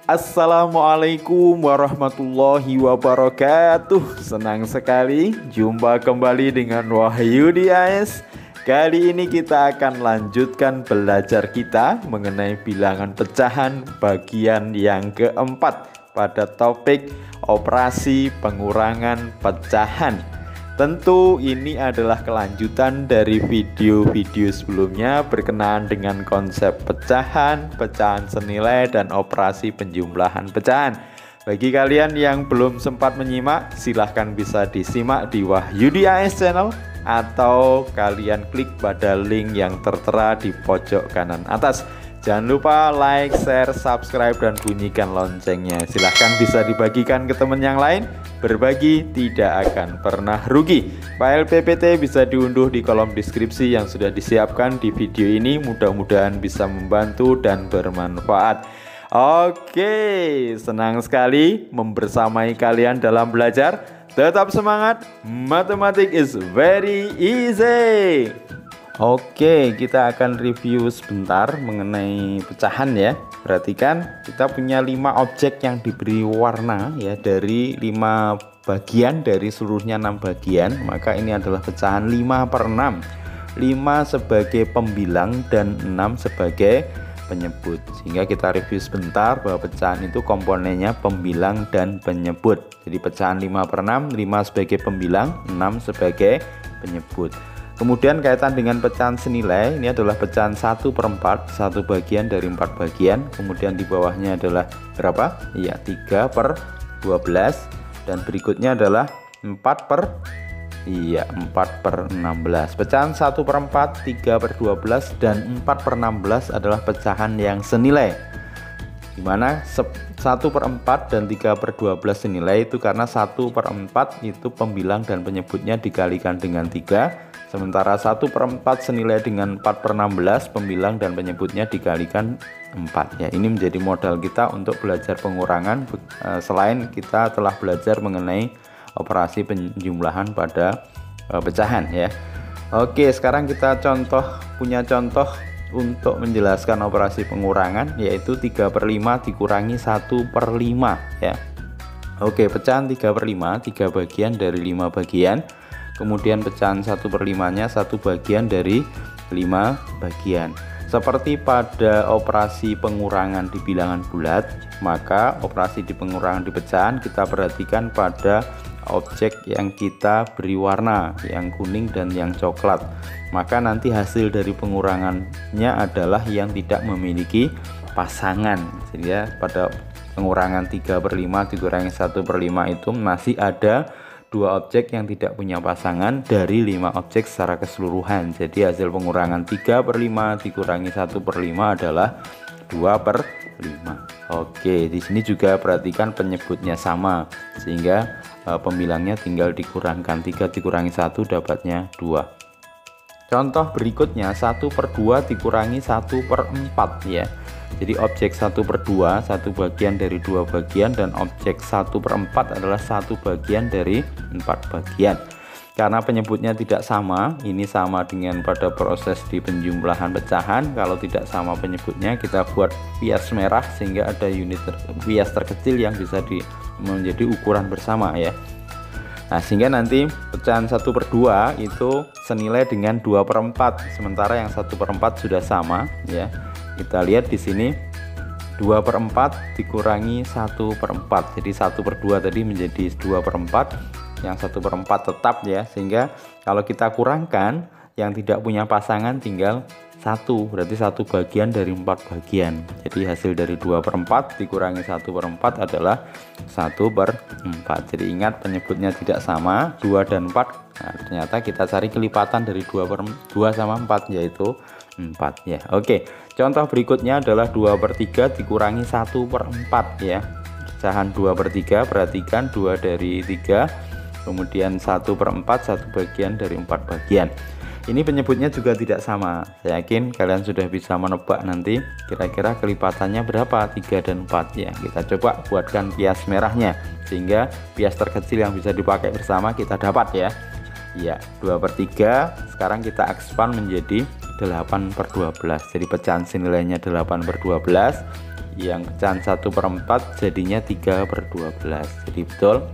Assalamualaikum warahmatullahi wabarakatuh. Senang sekali jumpa kembali dengan Wahyu di AS. Kali ini kita akan lanjutkan belajar kita mengenai bilangan pecahan bagian yang keempat pada topik operasi pengurangan pecahan. Tentu ini adalah kelanjutan dari video-video sebelumnya berkenaan dengan konsep pecahan, pecahan senilai, dan operasi penjumlahan pecahan. Bagi kalian yang belum sempat menyimak, silahkan bisa disimak di Wahyu di AS channel, atau kalian klik pada link yang tertera di pojok kanan atas. Jangan lupa like, share, subscribe, dan bunyikan loncengnya. Silahkan bisa dibagikan ke teman yang lain. Berbagi tidak akan pernah rugi. File PPT bisa diunduh di kolom deskripsi yang sudah disiapkan di video ini. Mudah-mudahan bisa membantu dan bermanfaat. Oke, senang sekali membersamai kalian dalam belajar. Tetap semangat, matematik is very easy. Oke, kita akan review sebentar mengenai pecahan ya. Perhatikan, kita punya 5 objek yang diberi warna ya, dari 5 bagian, dari seluruhnya 6 bagian. Maka ini adalah pecahan 5/6. 5 sebagai pembilang dan 6 sebagai penyebut. Sehingga kita review sebentar bahwa pecahan itu komponennya pembilang dan penyebut. Jadi pecahan 5/6, 5 sebagai pembilang, 6 sebagai penyebut. Kemudian kaitan dengan pecahan senilai, ini adalah pecahan 1/4, 1 bagian dari 4 bagian. Kemudian di bawahnya adalah berapa? Iya, 3/12. Dan berikutnya adalah 4/16. Pecahan 1/4, 3/12, dan 4/16 adalah pecahan yang senilai. Dimana 1/4 dan 3/12 senilai itu karena 1/4 itu pembilang dan penyebutnya dikalikan dengan 3. Sementara 1/4 senilai dengan 4/16, pembilang dan penyebutnya dikalikan 4 ya. Ini menjadi modal kita untuk belajar pengurangan, selain kita telah belajar mengenai operasi penjumlahan pada pecahan ya. Oke, sekarang kita punya contoh untuk menjelaskan operasi pengurangan, yaitu 3/5 dikurangi 1/5 ya. Oke, pecahan 3/5, 3 bagian dari 5 bagian. Kemudian pecahan 1/5-nya 1 bagian dari 5 bagian. Seperti pada operasi pengurangan di bilangan bulat, maka operasi di pengurangan di pecahan kita perhatikan pada objek yang kita beri warna, yang kuning dan yang coklat. Maka nanti hasil dari pengurangannya adalah yang tidak memiliki pasangan. Jadi ya, pada pengurangan 3/5 dikurangi 1/5 itu masih ada 2 objek yang tidak punya pasangan dari 5 objek secara keseluruhan. Jadi hasil pengurangan 3/5 dikurangi 1/5 adalah 2/5. Oke, di sini juga perhatikan penyebutnya sama, sehingga pembilangnya tinggal dikurangkan. 3 dikurangi 1 dapatnya 2. Contoh berikutnya 1/2 dikurangi 1/4 ya. Jadi objek 1/2 1 bagian dari 2 bagian, dan objek 1/4 adalah 1 bagian dari 4 bagian. Karena penyebutnya tidak sama, ini sama dengan pada proses di penjumlahan pecahan. Kalau tidak sama penyebutnya, kita buat pias merah sehingga ada unit pias terkecil yang bisa menjadi ukuran bersama ya. Nah, sehingga nanti pecahan 1/2 itu senilai dengan 2/4, sementara yang 1/4 sudah sama ya. Kita lihat di sini 2/4 dikurangi 1/4. Jadi 1/2 tadi menjadi 2/4, yang 1/4 tetap ya. Sehingga kalau kita kurangkan, yang tidak punya pasangan tinggal 1, berarti 1 bagian dari 4 bagian. Jadi hasil dari 2/4 dikurangi 1/4 adalah 1/4. Jadi ingat, penyebutnya tidak sama, 2 dan 4. Nah, ternyata kita cari kelipatan dari 2 sama 4, yaitu 4 ya. Oke, contoh berikutnya adalah 2/3 dikurangi 1/4 ya. Pecahan 2/3, perhatikan 2 dari 3, kemudian 1/4, 1 bagian dari 4 bagian. Ini penyebutnya juga tidak sama. Saya yakin kalian sudah bisa menebak nanti kira-kira kelipatannya berapa, 3 dan 4 ya. Kita coba buatkan pias merahnya, sehingga pias terkecil yang bisa dipakai bersama kita dapat ya. Ya, 2/3. Sekarang kita expand menjadi 8/12. Jadi pecahan senilainya 8/12, yang pecahan 1/4 jadinya 3/12. Jadi betul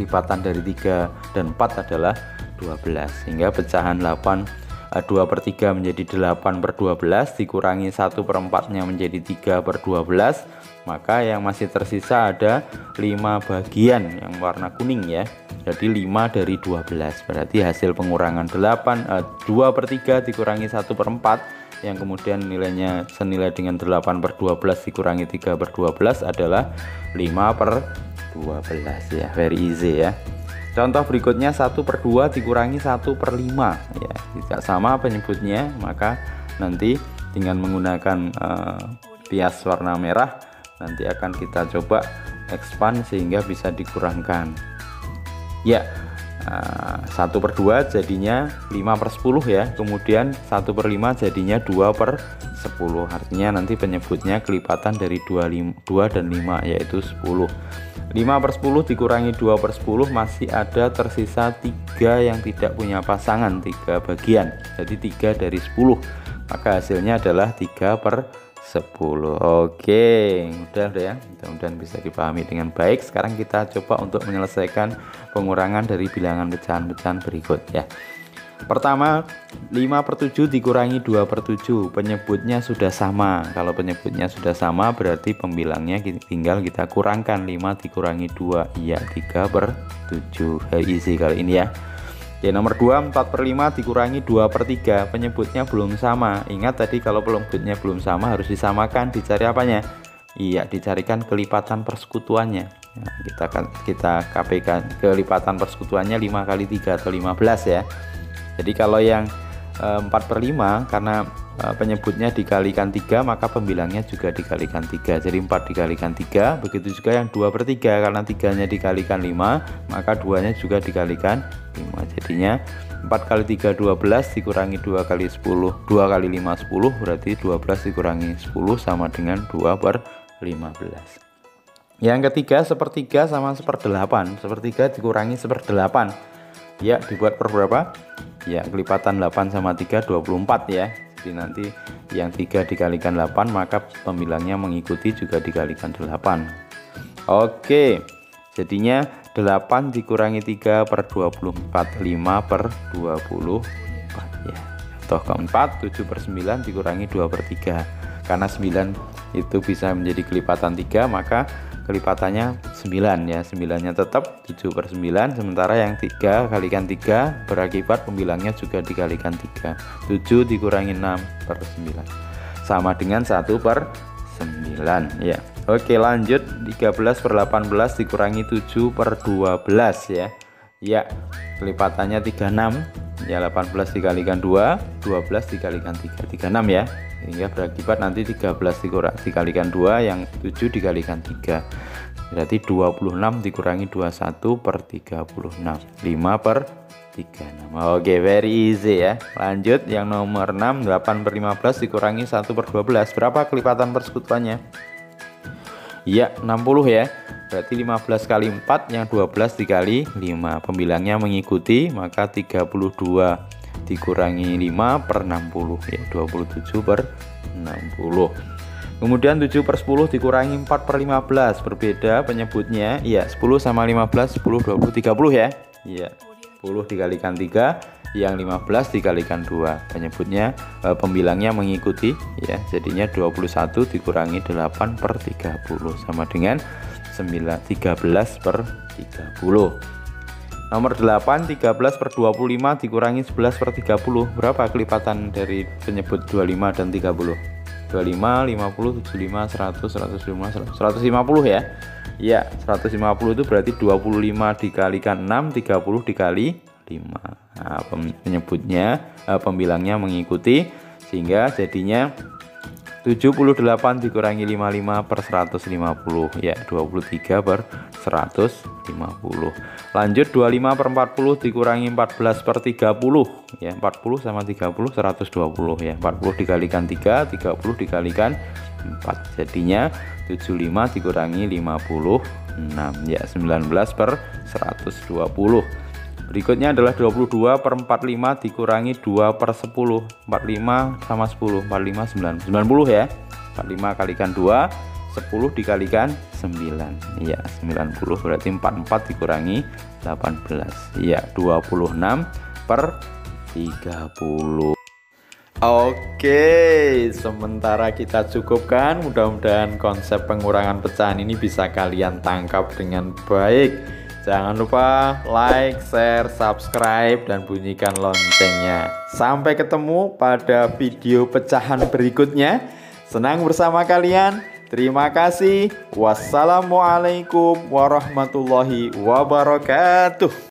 lipatan dari 3 dan 4 adalah 12, sehingga pecahan 2/3 menjadi 8/12 dikurangi 1/4 nya menjadi 3/12, maka yang masih tersisa ada 5 bagian yang warna kuning ya. Jadi 5 dari 12, berarti hasil pengurangan 2/3 dikurangi 1/4 yang kemudian nilainya senilai dengan 8/12 dikurangi 3/12 adalah 5/12 ya. Very easy ya. Contoh berikutnya 1/2 dikurangi 1/5 ya, tidak sama penyebutnya, maka nanti dengan menggunakan pias warna merah nanti akan kita coba expand sehingga bisa dikurangkan ya. 1/2 jadinya 5/10 ya, kemudian 1/5 jadinya 2/10, artinya nanti penyebutnya kelipatan dari 2 dan 5 yaitu 10. 5/10 dikurangi 2/10 masih ada tersisa 3 yang tidak punya pasangan, 3 bagian, jadi 3 dari 10, maka hasilnya adalah 3/10. Oke, mudah ya, mudah-mudahan bisa dipahami dengan baik. Sekarang kita coba untuk menyelesaikan pengurangan dari bilangan pecahan-pecahan berikut ya. Pertama, 5/7 dikurangi 2/7, penyebutnya sudah sama. Kalau penyebutnya sudah sama berarti pembilangnya tinggal kita kurangkan. 5 dikurangi 2 ya 3/7. Easy kali ini ya. Ya, nomor 2, 4/5 dikurangi 2/3, penyebutnya belum sama. Ingat tadi kalau penyebutnya belum sama harus disamakan, dicari apanya? Iya, dicarikan kelipatan persekutuannya. Nah, kita KP-kan kelipatan persekutuannya 5 kali 3 atau 15 ya. Jadi kalau yang 4/5 karena penyebutnya dikalikan 3 maka pembilangnya juga dikalikan 3, jadi 4 dikalikan 3. Begitu juga yang 2/3 karena 3-nya dikalikan 5 maka 2-nya juga dikalikan 5, jadinya 4 kali 3 12 dikurangi 2 kali 10, 2 kali 5 10, berarti 12 dikurangi 10 sama dengan 2/15. Yang ketiga, 1/3 sama 1/8. 1/3 dikurangi 1/8 ya, dibuat per berapa? Ya, kelipatan 8 sama 3 24 ya. Jadi nanti yang 3 dikalikan 8 maka pembilangnya mengikuti juga dikalikan 8. Oke, jadinya 8 dikurangi 3/24, 5/24 ya. Contoh keempat, 7/9 dikurangi 2/3. Karena 9 itu bisa menjadi kelipatan 3 maka kelipatannya 9 ya, 9-nya tetap 7/9, sementara yang 3 kalikan 3 berakibat pembilangnya juga dikalikan 3. 7 dikurangi 6/9 sama dengan 1/9 ya. Oke, lanjut. 13/18 dikurangi 7/12 ya. Ya, kelipatannya 36 ya, 18 dikalikan 2, 12 dikalikan 3, 36 ya, sehingga berakibat nanti 13 dikalikan 2 yang 7 dikalikan 3, berarti 26 dikurangi 21/36, 5/36. Oke, very easy ya. Lanjut yang nomor 6, 8/15 dikurangi 1/12, berapa kelipatan persekutuannya? Ya, 60 ya. Berarti 15 kali 4 yang 12 dikali 5, pembilangnya mengikuti, maka 32 dikurangi 5/60 ya, 27/60. Kemudian 7/10 dikurangi 4/15, berbeda penyebutnya ya, 10 sama 15, 10, 20, 30 ya. Iya, 10 dikalikan 3 yang 15 dikalikan 2, penyebutnya pembilangnya mengikuti ya, jadinya 21 dikurangi 8/30 sama dengan 13/30. Nomor 8, 13/25 dikurangi 11/30, berapa kelipatan dari penyebut 25 dan 30? 25, 50, 75, 100, 105, 150 ya. Ya, 150 itu berarti 25 dikalikan 6, 30 dikali 5. Nah, penyebutnya pembilangnya mengikuti, sehingga jadinya 78 dikurangi 55/150 ya, 23/150. Lanjut, 25/40 dikurangi 14/30 ya, 40 sama 30 120 ya, 40 dikalikan 3, 30 dikalikan 4, jadinya 75 dikurangi 56 ya, 19/120. Berikutnya adalah 22/45 dikurangi 2/10, 45 sama 10, 45 90 ya. 45 kalikan 2 10 dikalikan 9. Iya, 90 berarti 44 dikurangi 18. Iya, 26 per 30. Oke, sementara kita cukupkan. Mudah-mudahan konsep pengurangan pecahan ini bisa kalian tangkap dengan baik. Jangan lupa like, share, subscribe, dan bunyikan loncengnya. Sampai ketemu pada video pecahan berikutnya. Senang bersama kalian. Terima kasih. Wassalamualaikum warahmatullahi wabarakatuh.